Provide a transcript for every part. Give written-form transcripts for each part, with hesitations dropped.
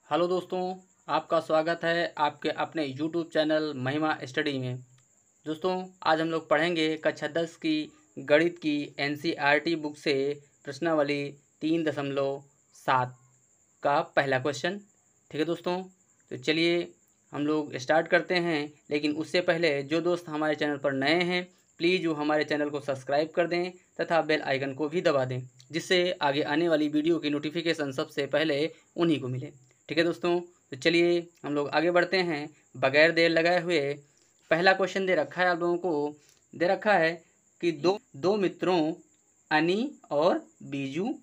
Hello दोस्तों, आपका स्वागत है आपके अपने यूट्यूब चैनल महिमा स्टडी में। दोस्तों, आज हम लोग पढ़ेंगे कक्षा 10 की गणित की एनसीईआरटी बुक से प्रश्नावली 3.7 का पहला क्वेश्चन। ठीक है दोस्तों, तो चलिए हम लोग स्टार्ट करते हैं। लेकिन उससे पहले जो दोस्त हमारे चैनल पर नए हैं, प्लीज़ वो हमारे चैनल को सब्सक्राइब कर दें तथा बेल आइकन को भी दबा दें, जिससे आगे आने वाली वीडियो की नोटिफिकेशन सबसे पहले उन्हीं को मिले। ठीक है दोस्तों, तो चलिए हम लोग आगे बढ़ते हैं बगैर देर लगाए हुए। पहला क्वेश्चन दे रखा है आप लोगों को, दे रखा है कि दो मित्रों अनी और बीजू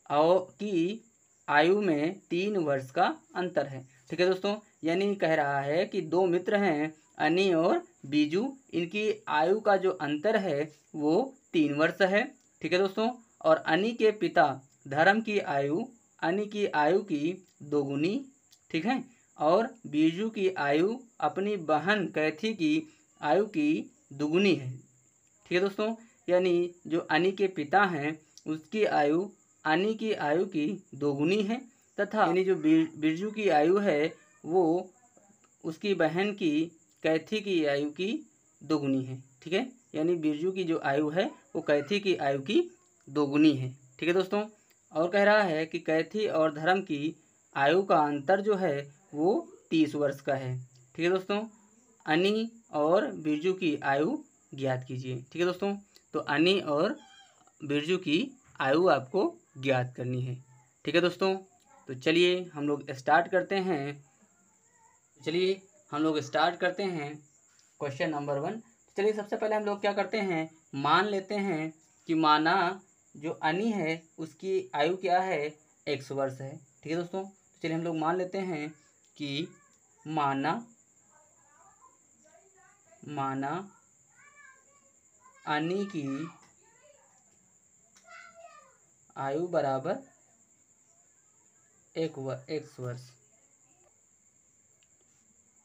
और की आयु में 3 वर्ष का अंतर है। ठीक है दोस्तों, यानी कह रहा है कि दो मित्र हैं अनी और बीजू, इनकी आयु का जो अंतर है वो 3 वर्ष है। ठीक है दोस्तों, और अनी के पिता धर्म की आयु अनी की आयु की दोगुनी, ठीक है, और बीजू की आयु अपनी बहन कैथी की आयु की दुगुनी है। ठीक है दोस्तों, यानी जो अनी के पिता हैं उसकी आयु अनी की आयु की दोगुनी है, तथा यानी जो बिरजू की आयु है वो उसकी बहन की कैथी की आयु की दोगुनी है। ठीक है, यानी बिरजू की जो आयु है वो कैथी की आयु की दोगुनी है। ठीक है दोस्तों, और कह रहा है कि कैथी और धर्म की आयु का अंतर जो है वो 30 वर्ष का है। ठीक है दोस्तों, अनी और बिरजू की आयु ज्ञात कीजिए। ठीक है दोस्तों, तो अनी और बिरजू की आयु आपको ज्ञात करनी है। ठीक है दोस्तों, तो चलिए हम लोग स्टार्ट करते हैं। Question number 1। चलिए सबसे पहले हम लोग क्या करते हैं, मान लेते हैं कि माना जो अनी है उसकी आयु क्या है, x वर्ष है। ठीक है दोस्तों, तो चलिए हम लोग मान लेते हैं कि माना अनी की आयु बराबर x वर्ष।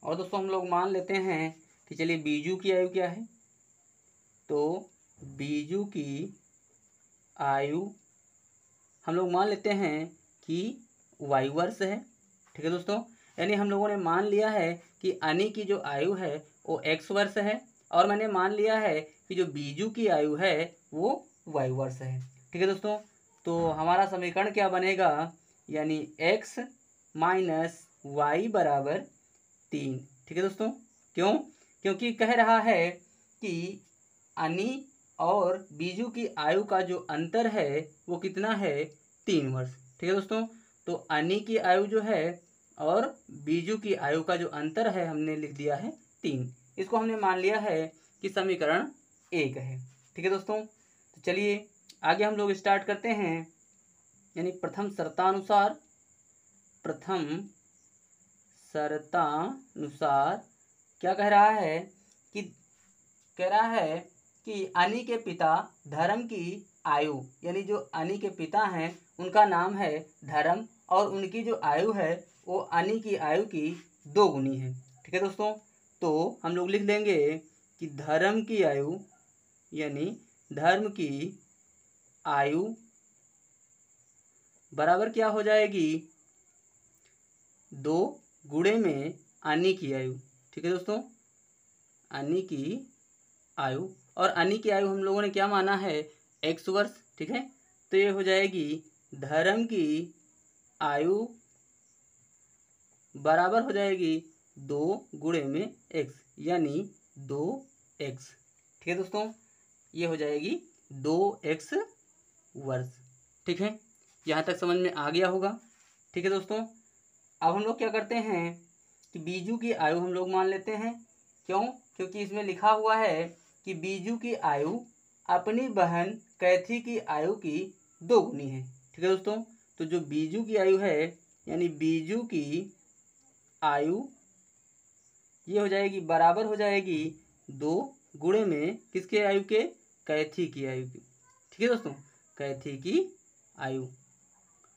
और दोस्तों हम लोग मान लेते हैं कि चलिए बीजू की आयु क्या है, तो बीजू की आयु हम लोग मान लेते हैं कि y वर्ष है। ठीक है दोस्तों, यानी हम लोगों ने मान लिया है कि अनी की जो आयु है वो x वर्ष है, और मैंने मान लिया है कि जो बीजू की आयु है वो y वर्ष है। ठीक है दोस्तों, तो हमारा समीकरण क्या बनेगा, यानी x माइनस वाई बराबर 3। ठीक है दोस्तों, क्योंकि कह रहा है कि अनी और बीजू की आयु का जो अंतर है वो कितना है, 3 वर्ष। ठीक है दोस्तों, तो अनी की आयु जो है और बीजू की आयु का जो अंतर है हमने लिख दिया है 3। इसको हमने मान लिया है कि समीकरण 1 है। ठीक है दोस्तों, तो चलिए आगे हम लोग स्टार्ट करते हैं। यानी प्रथम शर्तानुसार क्या कह रहा है कि अनी के पिता धर्म की आयु, यानी जो अनी के पिता हैं उनका नाम है धर्म, और उनकी जो आयु है वो अनी की आयु की 2 गुनी है। ठीक है दोस्तों, तो हम लोग लिख देंगे कि धर्म की आयु, यानी धर्म की आयु बराबर क्या हो जाएगी, 2 गुणे में अनी की आयु। ठीक है दोस्तों, अनी की आयु, और अनी की आयु हम लोगों ने क्या माना है, x वर्ष। ठीक है, तो ये हो जाएगी धर्म की आयु बराबर हो जाएगी 2 गुणे में x, यानी 2x। ठीक है दोस्तों, ये हो जाएगी 2x वर्ष। ठीक है, यहाँ तक समझ में आ गया होगा। ठीक है दोस्तों, अब हम लोग क्या करते हैं कि बीजू की आयु हम लोग मान लेते हैं। क्योंकि इसमें लिखा हुआ है कि बीजू की आयु अपनी बहन कैथी की आयु की 2 गुनी है। ठीक है दोस्तों, तो जो बीजू की आयु है, यानी बीजू की आयु ये हो जाएगी बराबर हो जाएगी 2 गुणे में किसके आयु के, कैथी की आयु की। ठीक है दोस्तों, कैथी की आयु।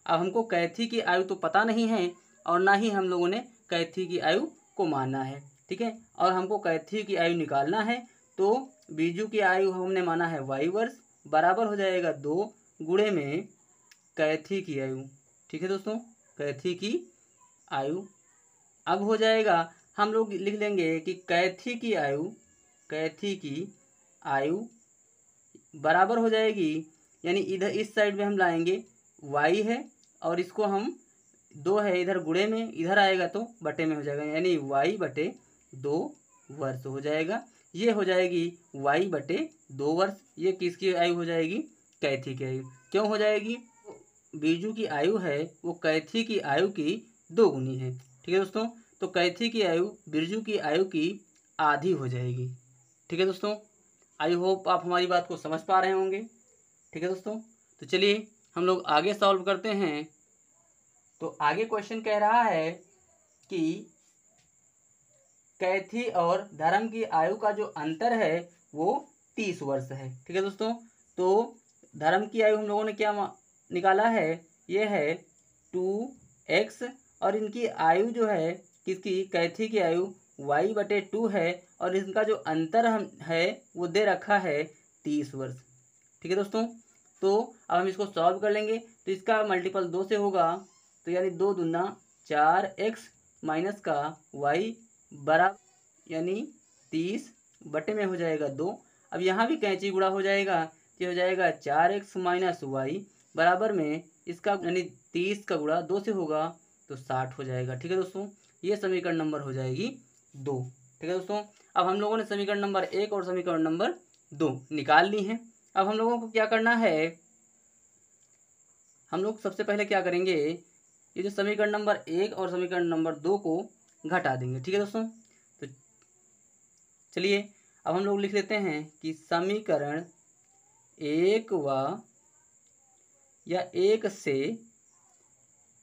अब हमको कैथी की आयु तो पता नहीं है, और ना ही हम लोगों ने कैथी की आयु को माना है। ठीक है, और हमको कैथी की आयु निकालना है, तो बीजू की आयु हमने माना है y वर्ष, बराबर हो जाएगा 2 गुणे में कैथी की आयु। ठीक है दोस्तों, कैथी की आयु। अब हो जाएगा, हम लोग लिख लेंगे कि कैथी की आयु बराबर हो जाएगी, यानी इधर इस साइड में हम लाएंगे y है और इसको हम 2 है इधर गुणे में, इधर आएगा तो बटे में हो जाएगा, यानी y बटे 2 वर्ष हो जाएगा। ये हो जाएगी y बटे 2 वर्ष। ये किसकी आयु हो जाएगी? कैथी की आयु। क्यों हो जाएगी? बीजू की आयु है वो कैथी की आयु की 2 गुनी है। ठीक है दोस्तों, तो कैथी की आयु बिरजू की आयु की आधी हो जाएगी। ठीक है दोस्तों, आई होप आप हमारी बात को समझ पा रहे होंगे। ठीक है दोस्तों, तो चलिए हम लोग आगे सॉल्व करते हैं। तो आगे क्वेश्चन कह रहा है कि कैथी और धर्म की आयु का जो अंतर है वो 30 वर्ष है। ठीक है दोस्तों, तो धर्म की आयु हम लोगों ने क्या निकाला है, ये है 2x और इनकी आयु जो है किसकी, कैथी की आयु y बटे 2 है और इनका जो अंतर हम है वो दे रखा है 30 वर्ष। ठीक है दोस्तों, तो अब हम इसको सॉल्व कर लेंगे। तो इसका मल्टीपल 2 से होगा, तो यानी 2 दूना 4x माइनस का y बराबर यानी 30 बटे में हो जाएगा 2। अब यहाँ भी कैंची गुणा हो जाएगा, ये हो जाएगा 4x माइनस वाई बराबर में इसका यानी 30 का गुणा 2 से होगा तो 60 हो जाएगा। ठीक है दोस्तों, ये समीकरण नंबर हो जाएगी 2। ठीक है दोस्तों, अब हम लोगों ने समीकरण नंबर 1 और समीकरण नंबर 2 निकाल ली हैं। अब हम लोगों को क्या करना है, हम लोग सबसे पहले क्या करेंगे, ये जो समीकरण नंबर 1 और समीकरण नंबर 2 को घटा देंगे। ठीक है दोस्तों, तो चलिए अब हम लोग लिख लेते हैं कि समीकरण 1 व या 1 से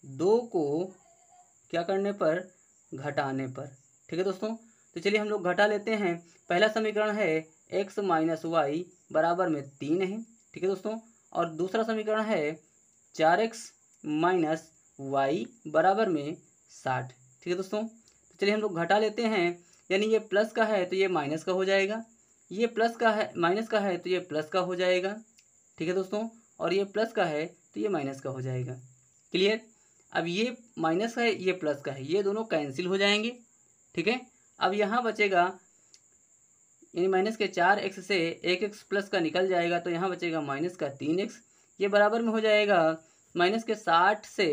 2 को क्या करने पर, घटाने पर। ठीक है दोस्तों, तो चलिए हम लोग घटा लेते हैं। पहला समीकरण है x माइनस वाई बराबर में 3 है। ठीक है दोस्तों, और दूसरा समीकरण है 4x माइनस वाई बराबर में 60। ठीक है दोस्तों, तो चलिए हम लोग घटा लेते हैं, यानी ये प्लस का है तो ये माइनस का हो जाएगा, ये प्लस का है माइनस का है तो ये प्लस का हो जाएगा। ठीक है दोस्तों, और ये प्लस का है तो ये माइनस का हो जाएगा। क्लियर? अब ये माइनस का है ये प्लस का है, ये दोनों कैंसिल हो जाएंगे। ठीक है, अब यहाँ बचेगा यानी माइनस के 4x से 1x प्लस का निकल जाएगा तो यहाँ बचेगा माइनस का 3x। ये बराबर में हो जाएगा माइनस के 60 से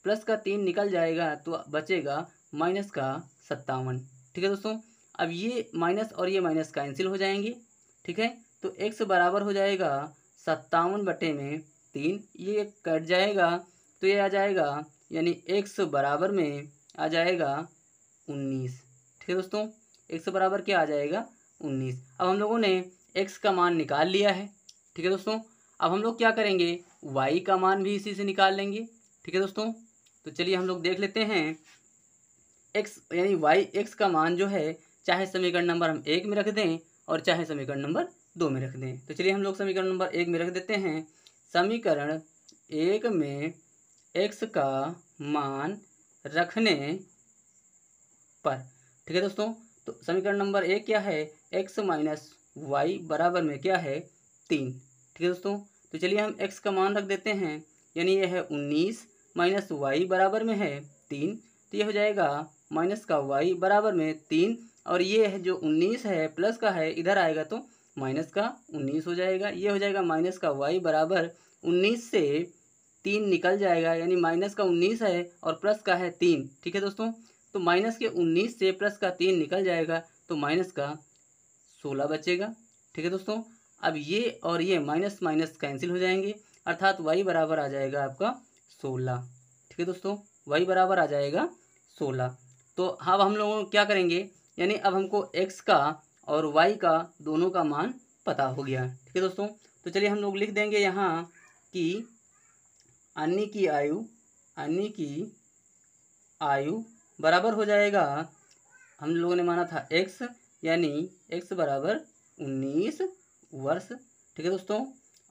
प्लस का 3 निकल जाएगा तो बचेगा माइनस का 57। ठीक है दोस्तों, अब ये माइनस और ये माइनस कैंसिल हो जाएंगे। ठीक है, तो x बराबर हो जाएगा 57 बटे में 3, ये कट जाएगा तो ये आ जाएगा यानी x बराबर में आ जाएगा 19। ठीक है दोस्तों, x बराबर क्या आ जाएगा 19। अब हम लोगों ने x का मान निकाल लिया है। ठीक है दोस्तों, अब हम लोग क्या करेंगे, y का मान भी इसी से निकाल लेंगे। ठीक है दोस्तों, तो चलिए हम लोग देख लेते हैं x यानी y x का मान जो है चाहे समीकरण नंबर हम 1 में रख दें और चाहे समीकरण नंबर 2 में रख दें। तो चलिए हम लोग समीकरण नंबर 1 में रख देते हैं। समीकरण 1 में x का मान रखने पर, ठीक है दोस्तों, तो समीकरण नंबर 1 क्या है, x माइनस वाई बराबर में क्या है 3। ठीक है दोस्तों, तो चलिए हम x का मान रख देते हैं, यानी यह है 19 माइनस वाई बराबर में है 3, तो ये हो जाएगा माइनस का y बराबर में 3 और ये है जो 19 है प्लस का है इधर आएगा तो माइनस का 19 हो जाएगा। ये हो जाएगा माइनस का y बराबर 19 से 3 निकल जाएगा, यानी माइनस का 19 है और प्लस का है 3। ठीक है दोस्तों, तो माइनस के 19 से प्लस का 3 निकल जाएगा तो माइनस का 16 बचेगा। ठीक है दोस्तों, अब ये और ये माइनस माइनस कैंसिल हो जाएंगे, अर्थात y बराबर आ जाएगा आपका 16। ठीक है दोस्तों, y बराबर आ जाएगा 16। तो अब हम लोगों क्या करेंगे, यानी अब हमको x का और y का दोनों का मान पता हो गया। ठीक है दोस्तों, तो चलिए हम लोग लिख देंगे यहाँ कि अन्य की आयु बराबर हो जाएगा, हम लोगों ने माना था x, यानी x बराबर 19 वर्ष। ठीक है दोस्तों,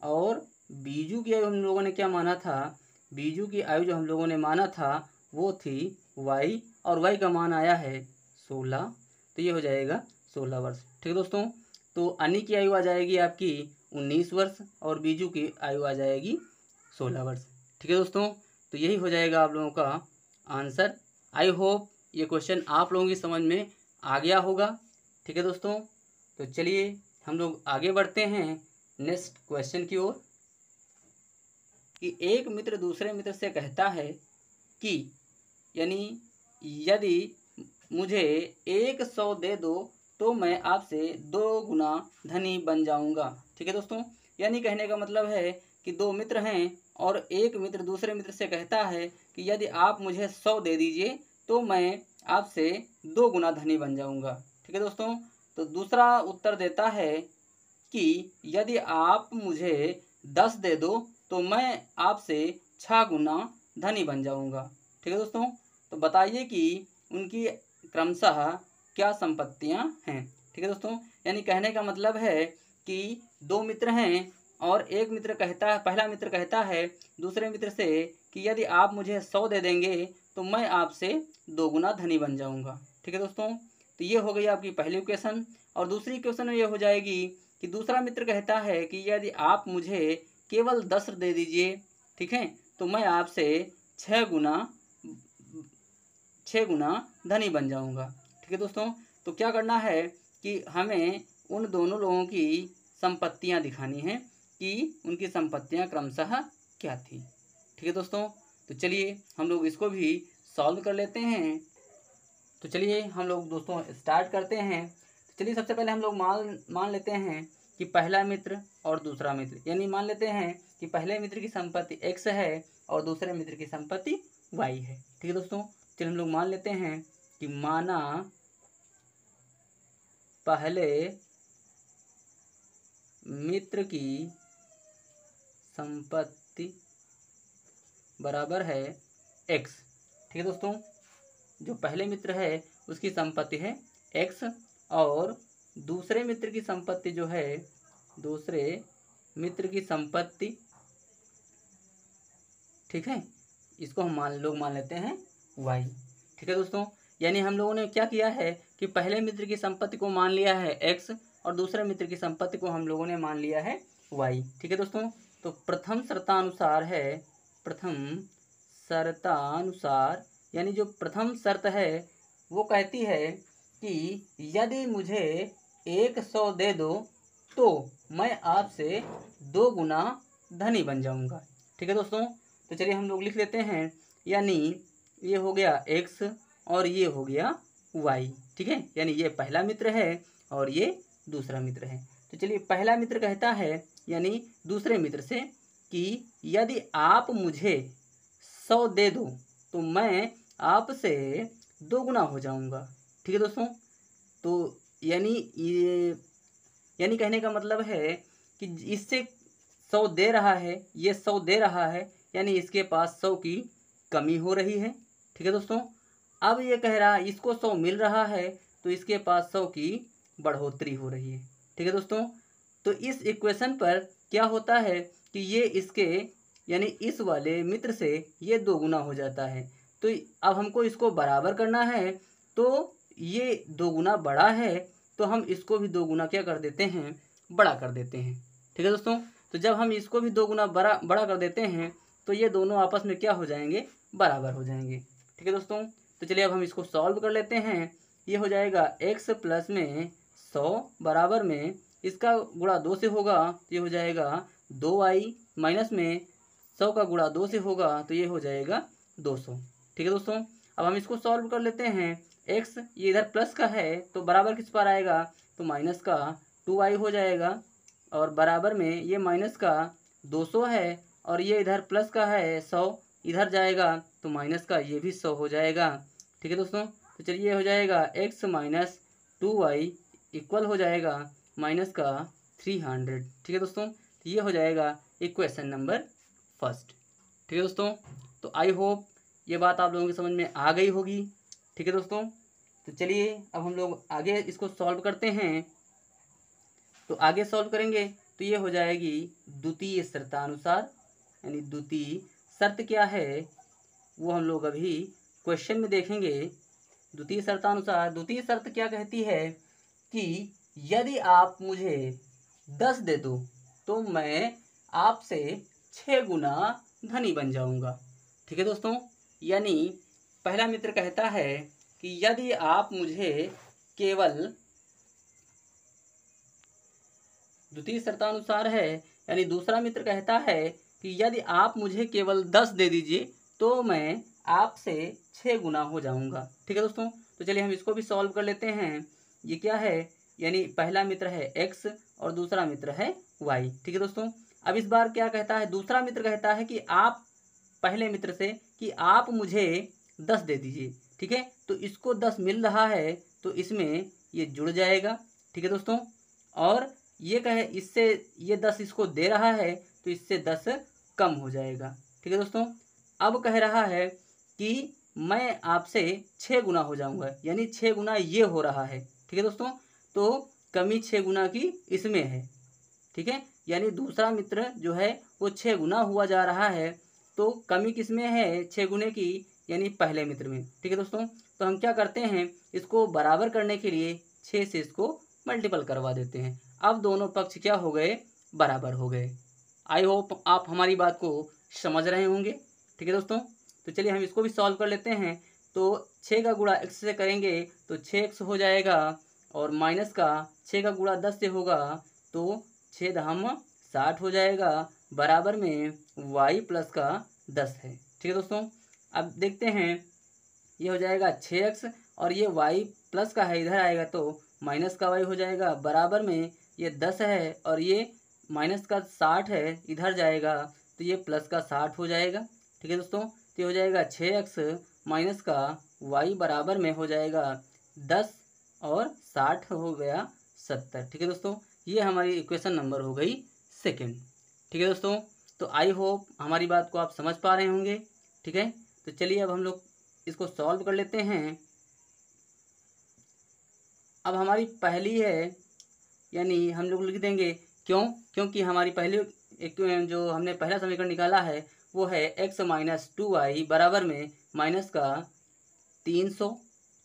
और बीजू की आयु हम लोगों ने क्या माना था, बीजू की आयु जो हम लोगों ने माना था वो थी y और y का मान आया है 16, तो ये हो जाएगा 16 वर्ष। ठीक है दोस्तों, तो अन्य की आयु आ जाएगी आपकी 19 वर्ष और बीजू की आयु आ जाएगी 16 वर्ष। ठीक है दोस्तों, तो यही हो जाएगा आप लोगों का आंसर। आई होप ये क्वेश्चन आप लोगों की समझ में आ गया होगा। ठीक है दोस्तों, तो चलिए हम लोग आगे बढ़ते हैं नेक्स्ट क्वेश्चन की ओर। कि एक मित्र दूसरे मित्र से कहता है कि यानी यदि मुझे 100 दे दो तो मैं आपसे 2 गुना धनी बन जाऊंगा। ठीक है दोस्तों, यानी कहने का मतलब है कि दो मित्र हैं और एक मित्र दूसरे मित्र से कहता है कि यदि आप मुझे 100 दे दीजिए तो मैं आपसे 2 गुना धनी बन जाऊंगा। ठीक है दोस्तों, तो दूसरा उत्तर देता है कि यदि आप मुझे 10 दे दो तो मैं आपसे 6 गुना धनी बन जाऊंगा। ठीक है दोस्तों, तो बताइए कि उनकी क्रमशः क्या संपत्तियां हैं। ठीक है दोस्तों, यानी कहने का मतलब है कि दो मित्र हैं और एक मित्र कहता है, पहला मित्र कहता है दूसरे मित्र से कि यदि आप मुझे 100 दे देंगे तो मैं आपसे 2 गुना धनी बन जाऊंगा। ठीक है दोस्तों, तो ये हो गई आपकी पहली इक्वेशन। और दूसरी इक्वेशन ये हो जाएगी कि दूसरा मित्र कहता है कि यदि आप मुझे केवल 10 दे दीजिए, ठीक है, तो मैं आपसे 6 गुना धनी बन जाऊंगा। ठीक है दोस्तों, तो क्या करना है कि हमें उन दोनों लोगों की संपत्तियां दिखानी हैं कि उनकी संपत्तियां क्रमशः क्या थी। ठीक है दोस्तों, तो चलिए हम लोग इसको भी सॉल्व कर लेते हैं। तो चलिए हम लोग दोस्तों स्टार्ट करते हैं। तो चलिए सबसे पहले हम लोग मान लेते हैं कि पहला मित्र और दूसरा मित्र, यानी मान लेते हैं कि पहले मित्र की संपत्ति x है और दूसरे मित्र की संपत्ति y है। ठीक है दोस्तों, चलिए हम लोग मान लेते हैं कि माना पहले मित्र की संपत्ति बराबर है x। ठीक है दोस्तों, जो पहले मित्र है उसकी संपत्ति है x और दूसरे मित्र की संपत्ति जो है, दूसरे मित्र की संपत्ति, ठीक है, इसको हम मान लेते हैं y। ठीक है दोस्तों, यानी हम लोगों ने क्या किया है कि पहले मित्र की संपत्ति को मान लिया है x और दूसरे मित्र की संपत्ति को हम लोगों ने मान लिया है y। ठीक है दोस्तों, तो प्रथम शर्तानुसार यानी जो प्रथम शर्त है वो कहती है कि यदि मुझे 100 दे दो तो मैं आपसे 2 गुना धनी बन जाऊंगा। ठीक है दोस्तों, तो चलिए हम लोग लिख लेते हैं, यानी ये हो गया x और ये हो गया y। ठीक है, यानी ये पहला मित्र है और ये दूसरा मित्र है। तो चलिए पहला मित्र कहता है यानी दूसरे मित्र से कि यदि आप मुझे 100 दे दो तो मैं आपसे 2 गुना हो जाऊंगा। ठीक है दोस्तों, तो यानी कहने का मतलब है कि इससे 100 दे रहा है, ये 100 दे रहा है, यानी इसके पास 100 की कमी हो रही है। ठीक है दोस्तों, अब ये कह रहा है इसको 100 मिल रहा है तो इसके पास 100 की बढ़ोतरी हो रही है। ठीक है दोस्तों, तो इस इक्वेशन पर क्या होता है कि ये इसके यानी इस वाले मित्र से ये 2 गुना हो जाता है। तो अब हमको इसको बराबर करना है, तो ये 2 गुना बड़ा है तो हम इसको भी 2 गुना क्या कर देते हैं, बड़ा कर देते हैं। ठीक है दोस्तों, तो जब हम इसको भी 2 गुना बड़ा कर देते हैं तो ये दोनों आपस में क्या हो जाएंगे, बराबर हो जाएंगे। ठीक है दोस्तों, तो चलिए अब हम इसको सॉल्व कर लेते हैं। ये हो जाएगा x प्लस में 100 बराबर में इसका गुणा 2 से होगा तो ये हो जाएगा 2y माइनस में 100 का गुणा 2 से होगा तो ये हो जाएगा 200। ठीक है दोस्तों, अब हम इसको सॉल्व कर लेते हैं। x ये इधर प्लस का है तो बराबर किस पर आएगा, तो माइनस का 2y हो जाएगा और बराबर में ये माइनस का 200 है और ये इधर प्लस का है 100, इधर जाएगा तो माइनस का ये भी 100 हो जाएगा। ठीक है दोस्तों, तो चलिए हो जाएगा x माइनस 2y इक्वल हो जाएगा माइनस का 300। ठीक है दोस्तों, तो ये हो जाएगा इक्वेशन नंबर फर्स्ट। ठीक है दोस्तों, तो आई होप ये बात आप लोगों की समझ में आ गई होगी। ठीक है दोस्तों, तो चलिए अब हम लोग आगे इसको सॉल्व करते हैं। तो आगे सॉल्व करेंगे तो ये हो जाएगी द्वितीय शर्तानुसार, यानी द्वितीय शर्त क्या है वो हम लोग अभी क्वेश्चन में देखेंगे। द्वितीय शर्तानुसार द्वितीय शर्त क्या कहती है कि यदि आप मुझे 10 दे दो तो मैं आपसे 6 गुना धनी बन जाऊंगा। ठीक है दोस्तों, यानी पहला मित्र कहता है कि यदि आप मुझे केवल, द्वितीय शर्तानुसार है, यानी दूसरा मित्र कहता है कि यदि आप मुझे केवल 10 दे दीजिए तो मैं आपसे 6 गुना हो जाऊंगा। ठीक है दोस्तों, तो चलिए हम इसको भी सॉल्व कर लेते हैं। ये क्या है, यानी पहला मित्र है x और दूसरा मित्र है y। ठीक है दोस्तों, अब इस बार क्या कहता है, दूसरा मित्र कहता है कि आप पहले मित्र से कि आप मुझे 10 दे दीजिए। ठीक है, तो इसको 10 मिल रहा है तो इसमें ये जुड़ जाएगा। ठीक है दोस्तों, और ये कहे इससे ये 10 इसको दे रहा है तो इससे 10 कम हो जाएगा। ठीक है दोस्तों, अब कह रहा है कि मैं आपसे 6 गुना हो जाऊंगा, यानी 6 गुना ये हो रहा है। ठीक है दोस्तों, तो कमी 6 गुना की इसमें है। ठीक है, यानी दूसरा मित्र जो है वो 6 गुना हुआ जा रहा है, तो कमी किस में है, 6 गुने की, यानी पहले मित्र में। ठीक है दोस्तों, तो हम क्या करते हैं, इसको बराबर करने के लिए 6 से इसको मल्टीपल करवा देते हैं। अब दोनों पक्ष क्या हो गए, बराबर हो गए। आई होप आप हमारी बात को समझ रहे होंगे। ठीक है दोस्तों, तो चलिए हम इसको भी सॉल्व कर लेते हैं। तो 6 का गुणा x से करेंगे तो 6x हो जाएगा, और माइनस का 6 का गुणा 10 से होगा तो 6 दहम 60 हो जाएगा, बराबर में y प्लस का 10 है। ठीक है दोस्तों, अब देखते हैं, ये हो जाएगा 6x और ये y प्लस का है, इधर आएगा तो माइनस का y हो जाएगा, बराबर में ये 10 है और ये माइनस का 60 है, इधर जाएगा तो ये प्लस का 60 हो जाएगा। ठीक है दोस्तों, तो ये हो जाएगा 6x माइनस का y बराबर में हो जाएगा 10 और 60 हो गया 70। ठीक है दोस्तों, ये हमारी इक्वेशन नंबर हो गई सेकेंड। ठीक है दोस्तों, तो आई होप हमारी बात को आप समझ पा रहे होंगे। ठीक है, तो चलिए अब हम लोग इसको सॉल्व कर लेते हैं। अब हमारी पहली है, यानी हम लोग लिख देंगे, क्योंकि हमारी पहली एक जो हमने पहला समीकरण निकाला है वो है x माइनस 2y बराबर में माइनस का 300।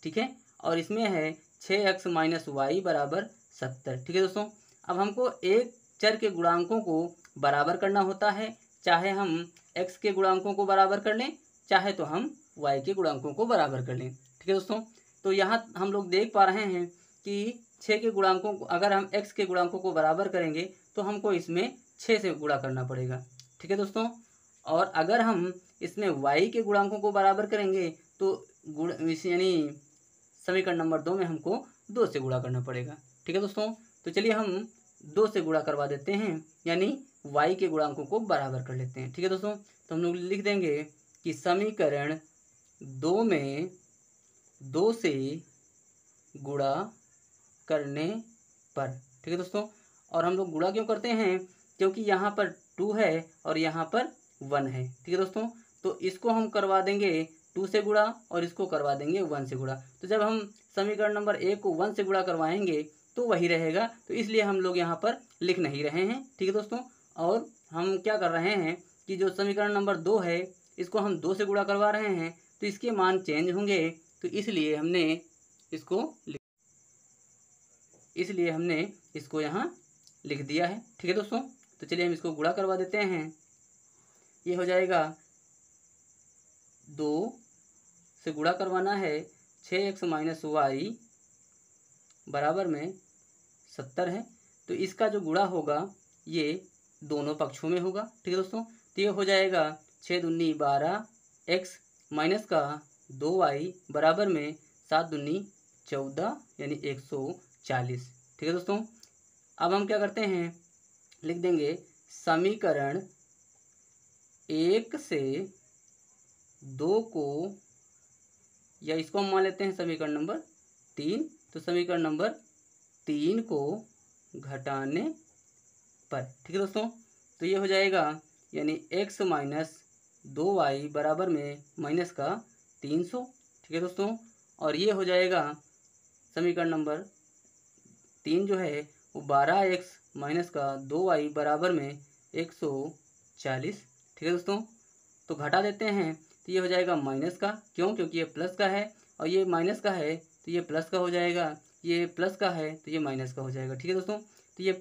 ठीक है, और इसमें है 6x माइनस वाई बराबर 70। ठीक है दोस्तों, अब हमको एक चर के गुणांकों को बराबर करना होता है, चाहे हम x के गुणांकों को बराबर कर लें, चाहे तो हम y के गुणांकों को बराबर कर लें। ठीक है दोस्तों, तो यहाँ हम लोग देख पा रहे हैं कि 6 के गुणांकों को अगर हम x के गुणांकों को बराबर करेंगे तो हमको इसमें 6 से गुणा करना पड़ेगा। ठीक है दोस्तों, और अगर हम इसमें y के गुणांकों को बराबर करेंगे तो यानी समीकरण नंबर 2 में हमको 2 से गुणा करना पड़ेगा। ठीक है दोस्तों, तो चलिए हम 2 से गुणा करवा देते हैं, यानी y के गुणांकों को बराबर कर लेते हैं। ठीक है दोस्तों, तो हम लोग लिख देंगे कि समीकरण 2 में 2 से गुणा करने पर। ठीक है दोस्तों, और हम लोग गुणा क्यों करते हैं, क्योंकि यहाँ पर 2 है और यहाँ पर 1 है। ठीक है दोस्तों, तो इसको हम करवा देंगे 2 से गुणा और इसको करवा देंगे 1 से गुणा। तो जब हम समीकरण नंबर 1 को 1 से गुणा करवाएंगे तो वही रहेगा, तो इसलिए हम लोग यहाँ पर लिख नहीं रहे हैं। ठीक है दोस्तों, और हम क्या कर रहे हैं कि जो समीकरण नंबर 2 है इसको हम 2 से गुणा करवा रहे हैं, तो इसके मान चेंज होंगे, तो इसलिए हमने इसको यहाँ लिख दिया है। ठीक है दोस्तों, तो चलिए हम इसको गुणा करवा देते हैं। ये हो जाएगा 2 से गुणा करवाना है, 6x माइनस वाई बराबर में 70 है, तो इसका जो गुणा होगा ये दोनों पक्षों में होगा। ठीक है दोस्तों, तो ये हो जाएगा 6 दूनी 12 x माइनस का 2y बराबर में 7 दूनी 14 यानी 140। ठीक है दोस्तों, अब हम क्या करते हैं, लिख देंगे समीकरण 1 से 2 को, या इसको हम मान लेते हैं समीकरण नंबर 3, तो समीकरण नंबर 3 को घटाने पर। ठीक है दोस्तों, तो ये हो जाएगा यानी x माइनस 2y बराबर में माइनस का 300। ठीक है दोस्तों, और ये हो जाएगा समीकरण नंबर 3 जो है वो 12x माइनस का 2y बराबर में 140। ठीक है दोस्तों, तो घटा देते हैं, तो ये हो जाएगा माइनस का, क्योंकि ये प्लस का है और ये माइनस का है, तो ये प्लस का हो जाएगा, ये प्लस का है तो ये माइनस का हो जाएगा। ठीक है दोस्तों, तो ये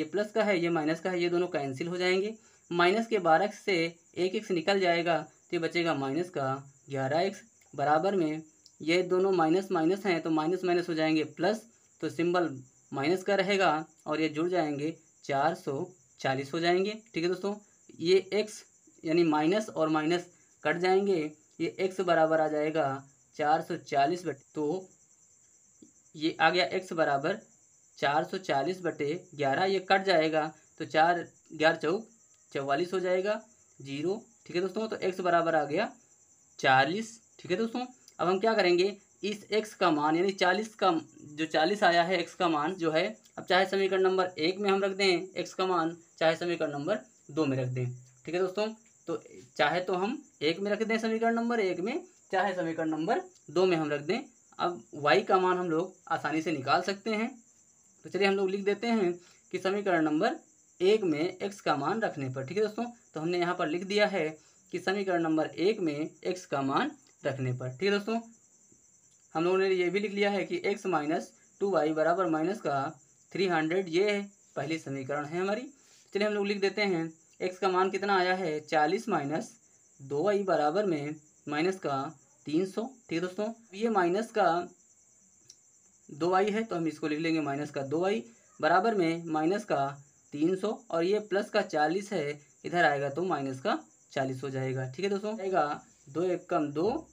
प्लस का है, ये माइनस का है, ये दोनों कैंसिल हो जाएंगे। माइनस के 12x से 1x निकल जाएगा तो ये बचेगा माइनस का 11x, बराबर में ये दोनों माइनस माइनस हैं तो माइनस माइनस हो जाएंगे प्लस, तो सिंबल माइनस का रहेगा और ये जुड़ जाएंगे 440 हो जाएंगे। ठीक है दोस्तों, ये x यानी माइनस और माइनस कट जाएंगे, ये x बराबर आ जाएगा 440 बटे, तो ये आ गया x बराबर 440/11, ये कट जाएगा तो 4×4 = 44 हो जाएगा 0। ठीक है दोस्तों, तो x बराबर आ गया 40। ठीक है दोस्तों, अब हम क्या करेंगे, इस x का मान यानी 40 का जो 40 आया है x का मान जो है, अब चाहे समीकरण नंबर 1 में हम रख दें x का मान, चाहे समीकरण नंबर 2 में रख दें। ठीक है दोस्तों, तो चाहे तो हम 1 में रख दें समीकरण नंबर 1 में, चाहे समीकरण नंबर 2 में हम रख दें। अब y का मान हम लोग आसानी से निकाल सकते हैं, तो चलिए हम लोग लिख देते हैं कि समीकरण नंबर 1 में x का मान रखने पर। ठीक है दोस्तों, तो हमने यहाँ पर लिख दिया है कि समीकरण नंबर 1 में x का मान रखने पर। ठीक है दोस्तों, हम लोगों ने ये भी लिख लिया है कि x - 2y बराबर माइनस का 300, ये पहली समीकरण है हमारी। चलिए हम लोग लिख देते हैं x का मान कितना आया है 40 - 2y बराबर में माइनस का 300। ठीक है दोस्तों, ये माइनस का 2y है तो हम इसको लिख लेंगे माइनस का 2y बराबर में माइनस का 300, और ये प्लस का 40 है, इधर आएगा तो माइनस का 40 हो जाएगा। ठीक है दोस्तों, आएगा 2 × 2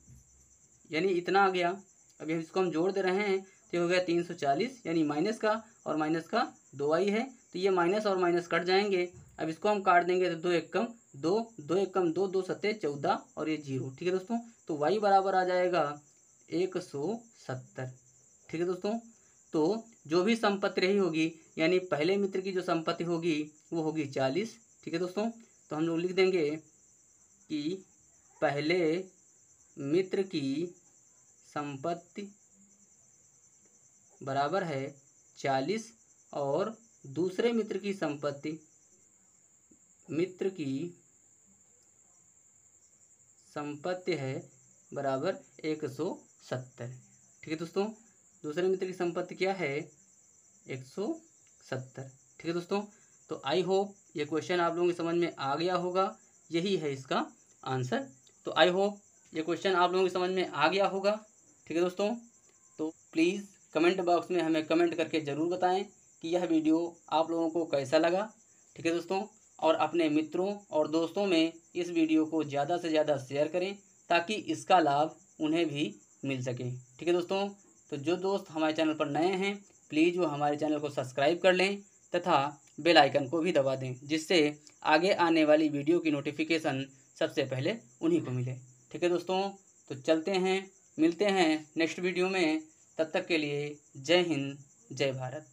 यानी इतना आ गया। अभी इसको हम जोड़ दे रहे हैं तो हो गया 340, यानी माइनस का और माइनस का 2y है, तो ये माइनस और माइनस कट जाएंगे। अब इसको हम काट देंगे तो 2 × 2, 2 × 2, 2 × 7 14 और ये 0। ठीक है दोस्तों, तो y बराबर आ जाएगा 170। ठीक है दोस्तों, तो जो भी संपत्ति रही होगी यानी पहले मित्र की जो संपत्ति होगी वो होगी 40। ठीक है दोस्तों, तो हम लोग लिख देंगे कि पहले मित्र की संपत्ति बराबर है 40 और दूसरे मित्र की संपत्ति है बराबर 170। ठीक है दोस्तों, दूसरे मित्र की संपत्ति क्या है 170। ठीक है दोस्तों, तो आई होप ये क्वेश्चन आप लोगों की समझ में आ गया होगा, यही है इसका आंसर। तो आई होप ये क्वेश्चन आप लोगों की समझ में आ गया होगा। ठीक है दोस्तों, तो प्लीज़ कमेंट बॉक्स में हमें कमेंट करके ज़रूर बताएं कि यह वीडियो आप लोगों को कैसा लगा। ठीक है दोस्तों, और अपने मित्रों और दोस्तों में इस वीडियो को ज़्यादा से ज़्यादा शेयर करें ताकि इसका लाभ उन्हें भी मिल सके। ठीक है दोस्तों, तो जो दोस्त हमारे चैनल पर नए हैं प्लीज़ वो हमारे चैनल को सब्सक्राइब कर लें तथा बेल आइकन को भी दबा दें, जिससे आगे आने वाली वीडियो की नोटिफिकेशन सबसे पहले उन्हीं को मिले। ठीक है दोस्तों, तो चलते हैं, मिलते हैं नेक्स्ट वीडियो में। तब तक के लिए जय हिंद, जय भारत।